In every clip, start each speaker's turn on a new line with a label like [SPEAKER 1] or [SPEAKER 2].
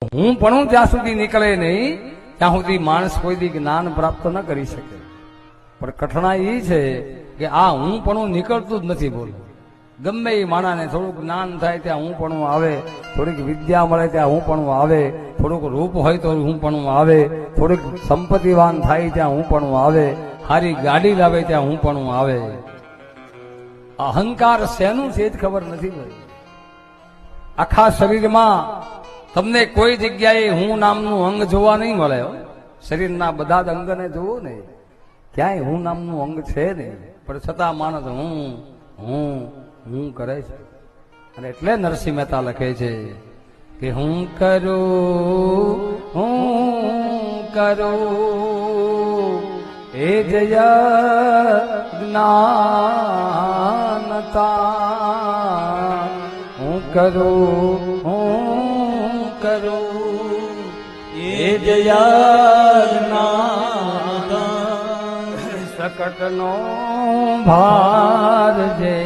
[SPEAKER 1] હું પણ જ્યાં સુધી નીકળે નહીં ત્યાં સુધી માણસ કોઈ દી જ્ઞાન પ્રાપ્ત ન કરી શકે. પણ કઠણાઈ એ છે કે આ હું પણ નીકળતું જ નથી. બોલો, ગમે એ માણાને થોડુંક જ્ઞાન થાય ત્યાં હું પણ આવે, થોડીક વિદ્યા મળે ત્યાં હું પણ આવે, થોડુંક રૂપ હોય તો હું પણ આવે, થોડીક સંપત્તિવાન થાય ત્યાં હું પણ આવે, સારી ગાડી લાવે ત્યાં હું પણ આવે. અહંકાર શેનું છે જ ખબર નથી ભાઈ. આખા શરીરમાં તમને કોઈ જગ્યાએ હું નામનું અંગ જોવા નહીં મળે. શરીરના બધા જ અંગને જોવો ને, ક્યાંય હું નામનું અંગ છે નહીં. પણ છતાં માણસ હું કરે છે. અને એટલે નરસિંહ મહેતા લખે છે કે હું કરું એ જય જ્ઞાનતા. હું કરું એ જય सकटनो भार जे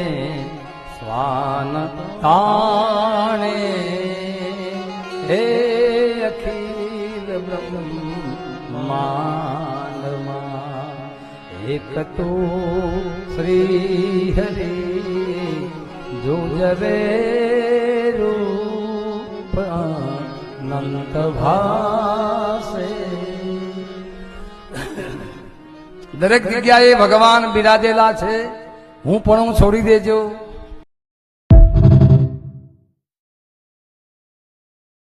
[SPEAKER 1] स्वान ताणे हे अखिल ब्रह्मांडमा एक तो श्री हरि जो जरे रूप अनंत भासे. દરેક જગ્યાએ ભગવાન બિરાજેલા છે. હું પણ છોડી દેજો.